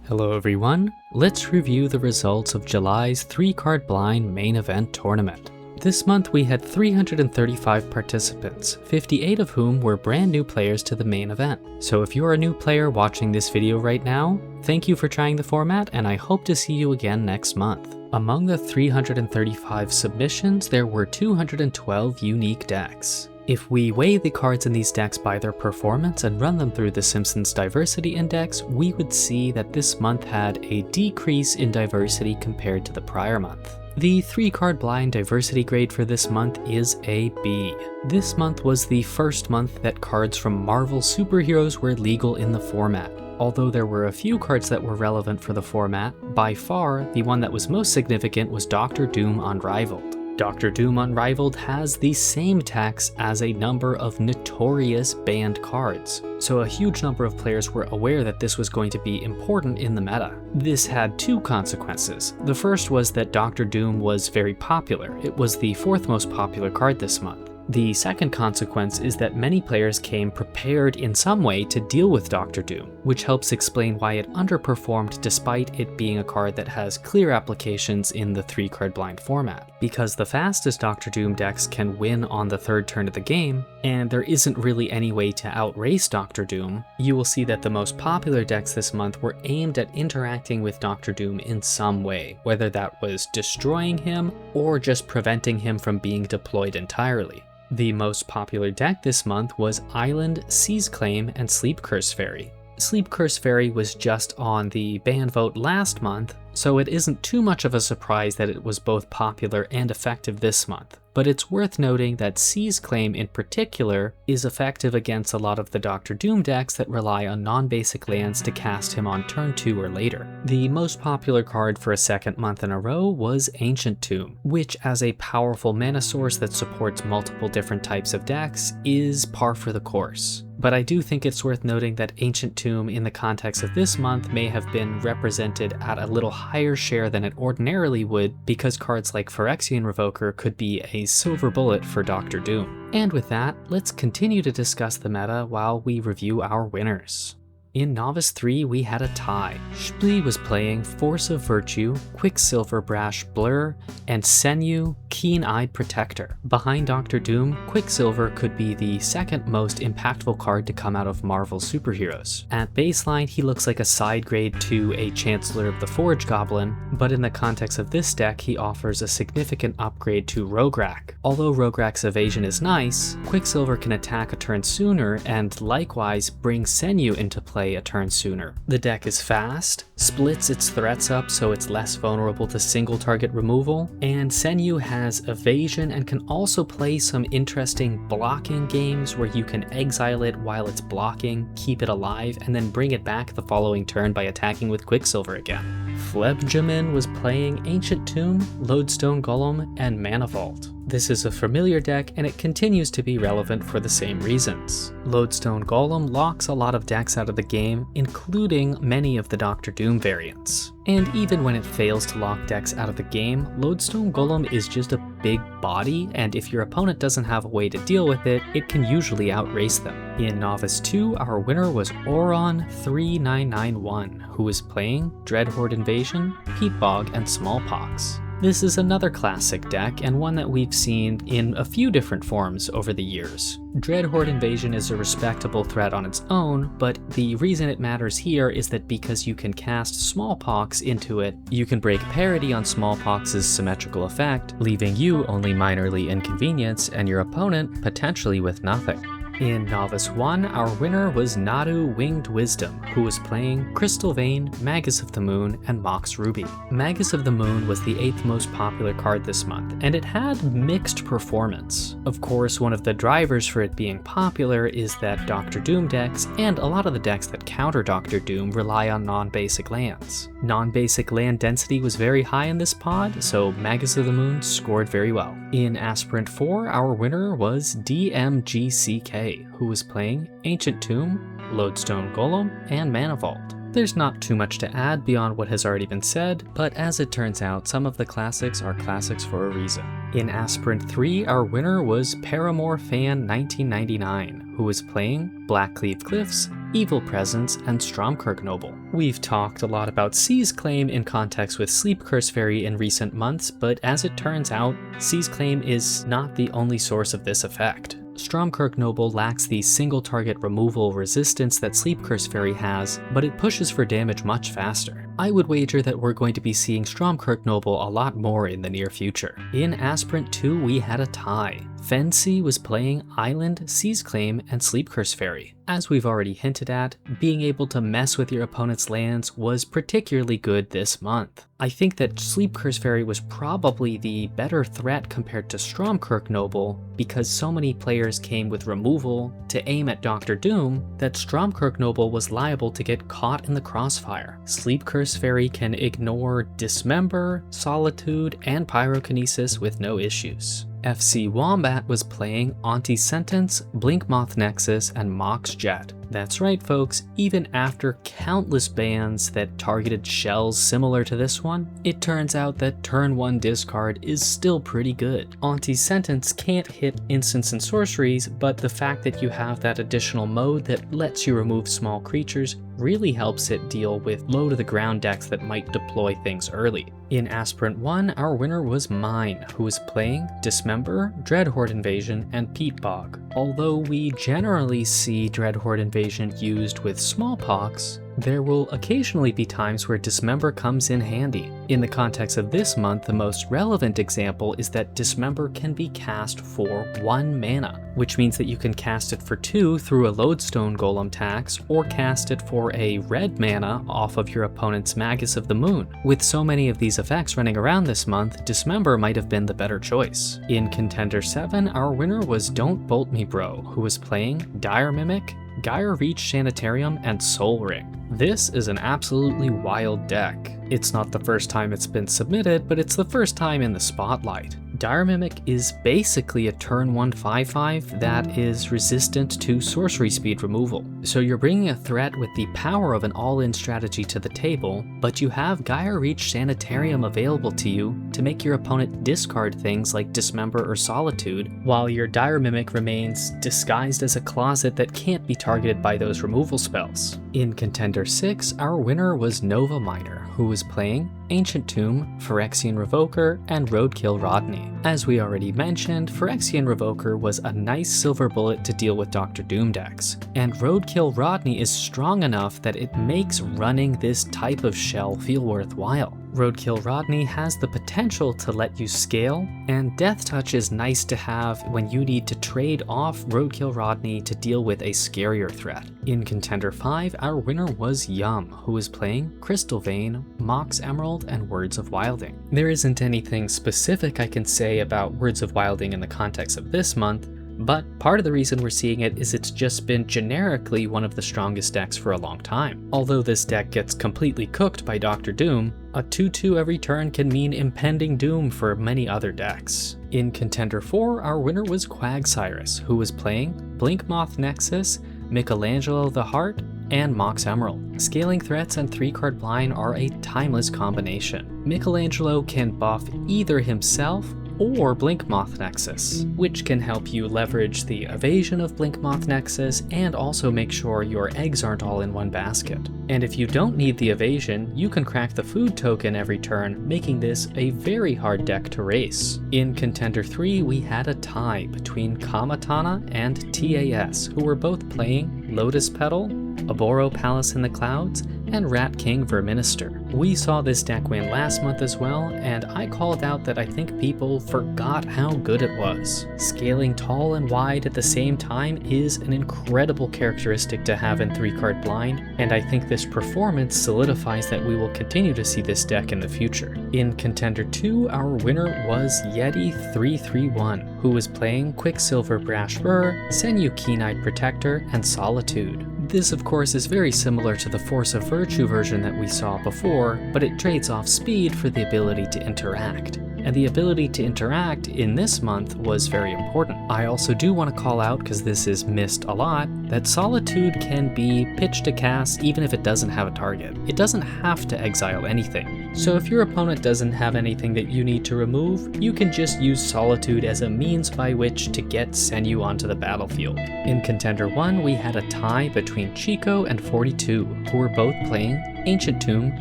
Hello everyone, let's review the results of July's 3-card blind main event tournament. This month we had 335 participants, 58 of whom were brand new players to the main event. So if you're a new player watching this video right now, thank you for trying the format and I hope to see you again next month. Among the 335 submissions, there were 212 unique decks. If we weigh the cards in these decks by their performance and run them through the Simpsons Diversity Index, we would see that this month had a decrease in diversity compared to the prior month. The 3-card blind diversity grade for this month is a B. This month was the first month that cards from Marvel superheroes were legal in the format. Although there were a few cards that were relevant for the format, by far the one that was most significant was Doctor Doom Unrivaled. Doctor Doom Unrivaled has the same tax as a number of notorious banned cards, so a huge number of players were aware that this was going to be important in the meta. This had two consequences. The first was that Doctor Doom was very popular. It was the 4th most popular card this month. The second consequence is that many players came prepared in some way to deal with Doctor Doom, which helps explain why it underperformed despite it being a card that has clear applications in the 3-card blind format. Because the fastest Doctor Doom decks can win on the 3rd turn of the game, and there isn't really any way to outrace Doctor Doom, you will see that the most popular decks this month were aimed at interacting with Doctor Doom in some way, whether that was destroying him or just preventing him from being deployed entirely. The most popular deck this month was Island, Seize Claim, and Sleep Curse Fairy. Sleep Curse Fairy was just on the ban vote last month, so it isn't too much of a surprise that it was both popular and effective this month. But it's worth noting that Seize Claim in particular is effective against a lot of the Doctor Doom decks that rely on non-basic lands to cast him on turn 2 or later. The most popular card for a second month in a row was Ancient Tomb, which as a powerful mana source that supports multiple different types of decks is par for the course. But I do think it's worth noting that Ancient Tomb in the context of this month may have been represented at a little higher share than it ordinarily would because cards like Phyrexian Revoker could be a silver bullet for Doctor Doom. And with that, let's continue to discuss the meta while we review our winners. In Novice 3, we had a tie. Shplee was playing Force of Virtue, Quicksilver Brash Blur, and Senyu, Keen-Eyed Protector. Behind Doctor Doom, Quicksilver could be the second most impactful card to come out of Marvel superheroes. At baseline, he looks like a side grade to a Chancellor of the Forge Goblin, but in the context of this deck, he offers a significant upgrade to Rograk. Although Rograk's evasion is nice, Quicksilver can attack a turn sooner and likewise bring Senyu into play a turn sooner. The deck is fast, splits its threats up so it's less vulnerable to single target removal, and Senyu has evasion and can also play some interesting blocking games where you can exile it while it's blocking, keep it alive, and then bring it back the following turn by attacking with Quicksilver again. Flebjamin was playing Ancient Tomb, Lodestone Golem, and Mana Vault. This is a familiar deck and it continues to be relevant for the same reasons. Lodestone Golem locks a lot of decks out of the game, including many of the Doctor Doom variants. And even when it fails to lock decks out of the game, Lodestone Golem is just a big body, and if your opponent doesn't have a way to deal with it, it can usually outrace them. In Novice 2, our winner was Oron3991, who was playing Dreadhorde Invasion, Peatbog, and Smallpox. This is another classic deck and one that we've seen in a few different forms over the years. Dreadhorde Invasion is a respectable threat on its own, but the reason it matters here is that because you can cast Smallpox into it, you can break parity on Smallpox's symmetrical effect, leaving you only minorly inconvenienced and your opponent potentially with nothing. In Novice 1, our winner was Nadu Winged Wisdom, who was playing Crystal Vein, Magus of the Moon, and Mox Ruby. Magus of the Moon was the 8th most popular card this month, and it had mixed performance. Of course, one of the drivers for it being popular is that Doctor Doom decks, and a lot of the decks that counter Doctor Doom, rely on non-basic lands. Non-basic land density was very high in this pod, so Magus of the Moon scored very well. In Aspirant 4, our winner was DMGCK, who was playing Ancient Tomb, Lodestone Golem, and Mana Vault. There's not too much to add beyond what has already been said, but as it turns out, some of the classics are classics for a reason. In Aspirant 3, our winner was Paramore Fan 1999, who was playing Blackcleave Cliffs, Evil Presence, and Stromkirk Noble. We've talked a lot about Seize Claim in context with Sleep Curse Fairy in recent months, but as it turns out, Seize Claim is not the only source of this effect. Stromkirk Noble lacks the single target removal resistance that Sleep Curse Fairy has, but it pushes for damage much faster. I would wager that we're going to be seeing Stromkirk Noble a lot more in the near future. In Aspirant 2, we had a tie. Fensi was playing Island, Seize Claim, and Sleep Curse Fairy. As we've already hinted at, being able to mess with your opponent's lands was particularly good this month. I think that Sleep Curse Fairy was probably the better threat compared to Stromkirk Noble because so many players came with removal to aim at Dr. Doom that Stromkirk Noble was liable to get caught in the crossfire. Sleep Curse Fairy can ignore Dismember, Solitude, and Pyrokinesis with no issues. FC Wombat was playing Anti-Sentence, Blinkmoth Nexus, and Mox Jet. That's right folks, even after countless bans that targeted shells similar to this one, it turns out that turn 1 discard is still pretty good. Anti-Sentence can't hit instants and sorceries, but the fact that you have that additional mode that lets you remove small creatures really helps it deal with low to the ground decks that might deploy things early. In Aspirant 1, our winner was Mine, who was playing Dismember, Dreadhorde Invasion, and Peat Bog. Although we generally see Dreadhorde Invasion used with Smallpox, there will occasionally be times where Dismember comes in handy. In the context of this month, the most relevant example is that Dismember can be cast for 1 mana, which means that you can cast it for 2 through a Lodestone Golem tax, or cast it for a red mana off of your opponent's Magus of the Moon. With so many of these effects running around this month, Dismember might have been the better choice. In Contender 7, our winner was Don't Bolt Me Bro, who was playing Dire Mimic, Gyre Reach Sanitarium, and Soul Ring. This is an absolutely wild deck. It's not the first time it's been submitted, but it's the first time in the spotlight. Dire Mimic is basically a turn 1 5/5 that is resistant to sorcery speed removal. So you're bringing a threat with the power of an all-in strategy to the table, but you have Gyre Reach Sanitarium available to you to make your opponent discard things like Dismember or Solitude, while your Dire Mimic remains disguised as a closet that can't be targeted by those removal spells. In Contender 6, our winner was Nova Miner, who was playing Ancient Tomb, Phyrexian Revoker, and Roadkill Rodney. As we already mentioned, Phyrexian Revoker was a nice silver bullet to deal with Dr. Doom decks, and Roadkill Rodney is strong enough that it makes running this type of shell feel worthwhile. Roadkill Rodney has the potential to let you scale, and Death Touch is nice to have when you need to trade off Roadkill Rodney to deal with a scarier threat. In Contender 5, our winner was Yum, who was playing Crystal Vein, Mox Emerald, and Words of Wilding. There isn't anything specific I can say about Words of Wilding in the context of this month, but part of the reason we're seeing it is it's just been generically one of the strongest decks for a long time. Although this deck gets completely cooked by Dr. Doom, a 2/2 every turn can mean impending doom for many other decks. In Contender 4, our winner was Quagsirus, who was playing Blinkmoth Nexus, Michelangelo the Heart, and Mox Emerald. Scaling threats and 3-card blind are a timeless combination. Michelangelo can buff either himself or Blinkmoth Nexus, which can help you leverage the evasion of Blinkmoth Nexus and also make sure your eggs aren't all in one basket. And if you don't need the evasion, you can crack the food token every turn, making this a very hard deck to race. In Contender 3, we had a tie between Kamatana and TAS, who were both playing Lotus Petal, Aboro Palace in the Clouds, and Rat King Verminister. We saw this deck win last month as well, and I called out that I think people forgot how good it was. Scaling tall and wide at the same time is an incredible characteristic to have in 3-card blind, and I think this performance solidifies that we will continue to see this deck in the future. In Contender 2, our winner was Yeti331, who was playing Quicksilver Brash Burr, Senyu Keen-Eyed Protector, and Solitude. This of course is very similar to the Force of Virtue version that we saw before, but it trades off speed for the ability to interact. And the ability to interact in this month was very important. I also do want to call out, because this is missed a lot, that Solitude can be pitched to cast even if it doesn't have a target. It doesn't have to exile anything. So if your opponent doesn't have anything that you need to remove, you can just use Solitude as a means by which to get Senyu onto the battlefield. In Contender 1, we had a tie between Chico and 42, who were both playing Ancient Tomb,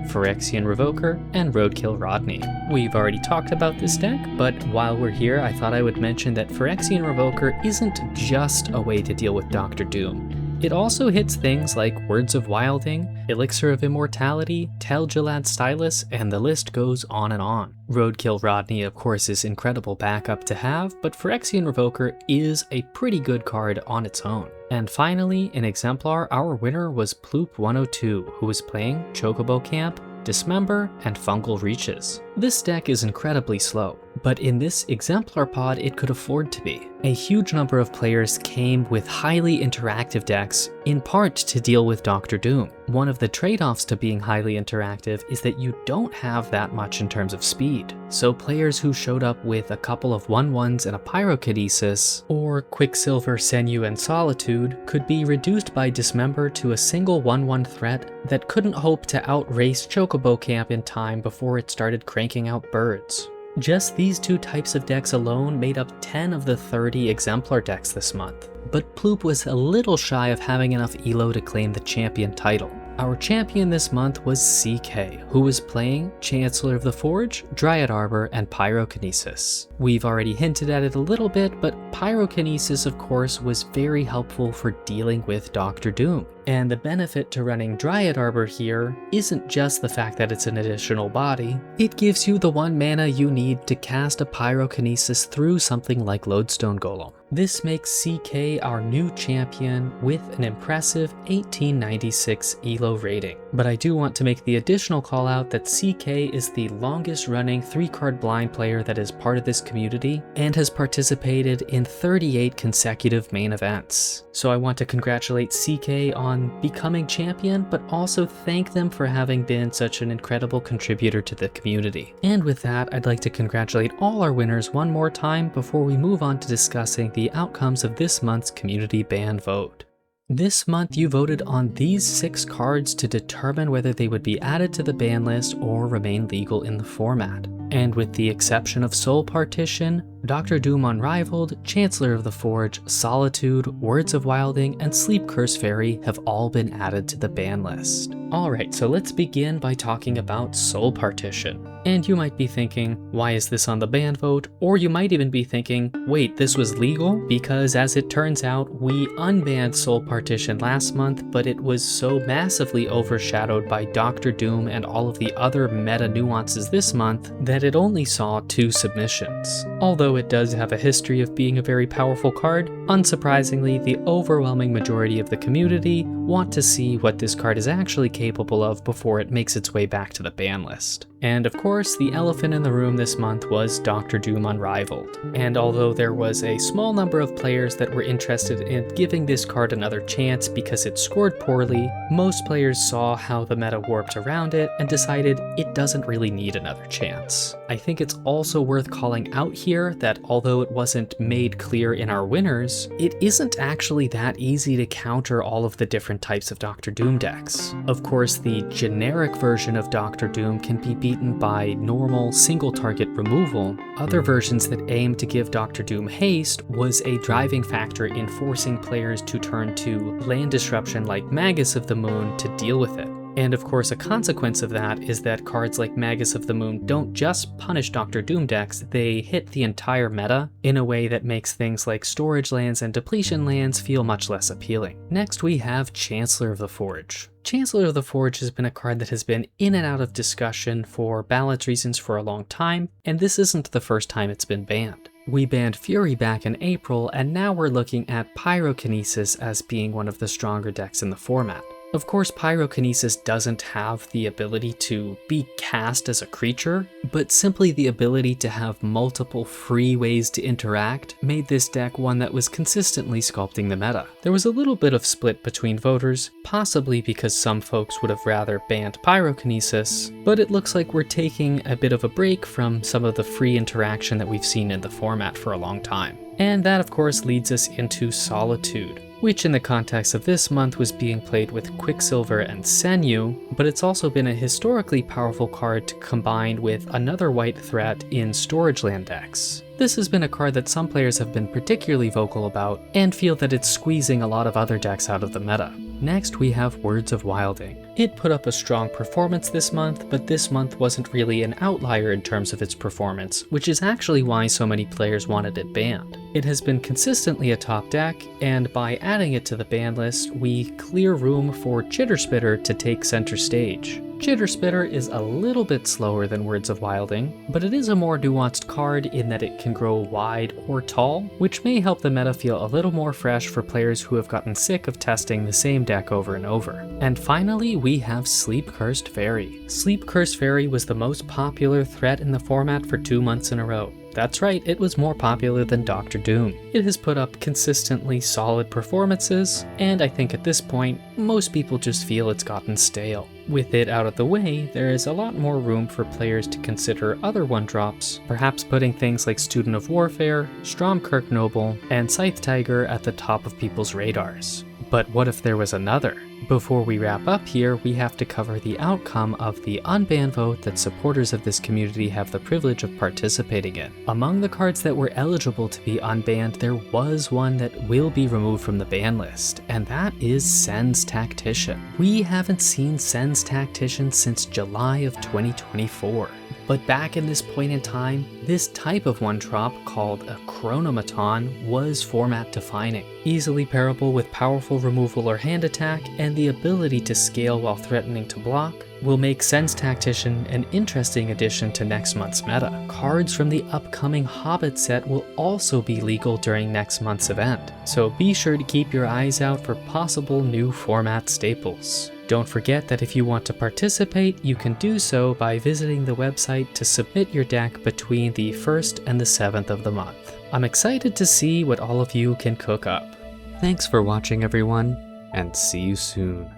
Phyrexian Revoker, and Roadkill Rodney. We've already talked about this deck, but while we're here, I thought I would mention that Phyrexian Revoker isn't just a way to deal with Dr. Doom. It also hits things like Words of Wilding, Elixir of Immortality, Tel'Gallad Stylus, and the list goes on and on. Roadkill Rodney, of course, is incredible backup to have, but Phyrexian Revoker is a pretty good card on its own. And finally, in Exemplar, our winner was Ploop102, who was playing Chocobo Camp, Dismember, and Fungal Reaches. This deck is incredibly slow, but in this Exemplar pod it could afford to be. A huge number of players came with highly interactive decks, in part to deal with Dr. Doom. One of the trade-offs to being highly interactive is that you don't have that much in terms of speed. So players who showed up with a couple of 1/1s and a Pyrokinesis, or Quicksilver, Senyu, and Solitude, could be reduced by Dismember to a single 1/1 threat that couldn't hope to outrace Chocobo Camp in time before it started cranking out birds. Just these two types of decks alone made up 10 of the 30 Exemplar decks this month. But Ploop was a little shy of having enough elo to claim the champion title. Our champion this month was CK, who was playing Chancellor of the Forge, Dryad Arbor, and Pyrokinesis. We've already hinted at it a little bit, but Pyrokinesis, of course, was very helpful for dealing with Dr. Doom. And the benefit to running Dryad Arbor here isn't just the fact that it's an additional body, it gives you the 1 mana you need to cast a Pyrokinesis through something like Lodestone Golem. This makes CK our new champion with an impressive 1896 elo rating. But I do want to make the additional call out that CK is the longest running 3-card blind player that is part of this community and has participated in 38 consecutive main events. So I want to congratulate CK on becoming champion, but also thank them for having been such an incredible contributor to the community. And with that, I'd like to congratulate all our winners one more time before we move on to discussing the outcomes of this month's community ban vote. This month you voted on these 6 cards to determine whether they would be added to the ban list or remain legal in the format. And with the exception of Soul Partition, Dr. Doom Unrivaled, Chancellor of the Forge, Solitude, Words of Wilding, and Sleep Curse Fairy have all been added to the ban list. Alright, so let's begin by talking about Soul Partition. And you might be thinking, why is this on the ban vote? Or you might even be thinking, wait, this was legal? Because as it turns out, we unbanned Soul Partition last month, but it was so massively overshadowed by Dr. Doom and all of the other meta nuances this month that it only saw 2 submissions. Although it does have a history of being a very powerful card, unsurprisingly, the overwhelming majority of the community want to see what this card is actually capable of before it makes its way back to the ban list. And of course, the elephant in the room this month was Dr. Doom Unrivaled. And although there was a small number of players that were interested in giving this card another chance because it scored poorly, most players saw how the meta warped around it and decided it doesn't really need another chance. I think it's also worth calling out here that although it wasn't made clear in our winners, it isn't actually that easy to counter all of the different types of Dr. Doom decks. Of course, the generic version of Dr. Doom can be beaten by normal single target removal. Other versions that aim to give Dr. Doom haste was a driving factor in forcing players to turn to land disruption like Magus of the Moon to deal with it. And of course, a consequence of that is that cards like Magus of the Moon don't just punish Dr. Doom decks, they hit the entire meta in a way that makes things like storage lands and depletion lands feel much less appealing. Next we have Chancellor of the Forge. Chancellor of the Forge has been a card that has been in and out of discussion for balance reasons for a long time, and this isn't the first time it's been banned. We banned Fury back in April, and now we're looking at Pyrokinesis as being one of the stronger decks in the format. Of course, Pyrokinesis doesn't have the ability to be cast as a creature, but simply the ability to have multiple free ways to interact made this deck one that was consistently sculpting the meta. There was a little bit of split between voters, possibly because some folks would have rather banned Pyrokinesis, but it looks like we're taking a bit of a break from some of the free interaction that we've seen in the format for a long time. And that of course leads us into Solitude. which in the context of this month was being played with Quicksilver and Senyu, but it's also been a historically powerful card to combine with another white threat in Storage Land decks. This has been a card that some players have been particularly vocal about, and feel that it's squeezing a lot of other decks out of the meta. Next we have Words of Wilding. It put up a strong performance this month, but this month wasn't really an outlier in terms of its performance, which is actually why so many players wanted it banned. It has been consistently a top deck, and by adding it to the ban list, we clear room for Chitterspitter to take center stage. Chitterspitter is a little bit slower than Words of Wilding, but it is a more nuanced card in that it can grow wide or tall, which may help the meta feel a little more fresh for players who have gotten sick of testing the same deck over and over. And finally, we have Sleep Cursed Fairy. Sleep Cursed Fairy was the most popular threat in the format for 2 months in a row. That's right, it was more popular than Doctor Doom. It has put up consistently solid performances, and I think at this point, most people just feel it's gotten stale. With it out of the way, there is a lot more room for players to consider other one-drops, perhaps putting things like Student of Warfare, Stromkirk Noble, and Scythe Tiger at the top of people's radars. But what if there was another? Before we wrap up here, we have to cover the outcome of the unban vote that supporters of this community have the privilege of participating in. Among the cards that were eligible to be unbanned, there was one that will be removed from the ban list, and that is Sen's Tactician. We haven't seen Sen's Tactician since July of 2024. But back in this point in time, this type of one-drop called a Chronomaton was format defining. Easily pairable with powerful removal or hand attack, and the ability to scale while threatening to block will make Sen's Tactician an interesting addition to next month's meta. Cards from the upcoming Hobbit set will also be legal during next month's event, so be sure to keep your eyes out for possible new format staples. Don't forget that if you want to participate, you can do so by visiting the website to submit your deck between the 1st and the 7th of the month. I'm excited to see what all of you can cook up. Thanks for watching everyone, and see you soon.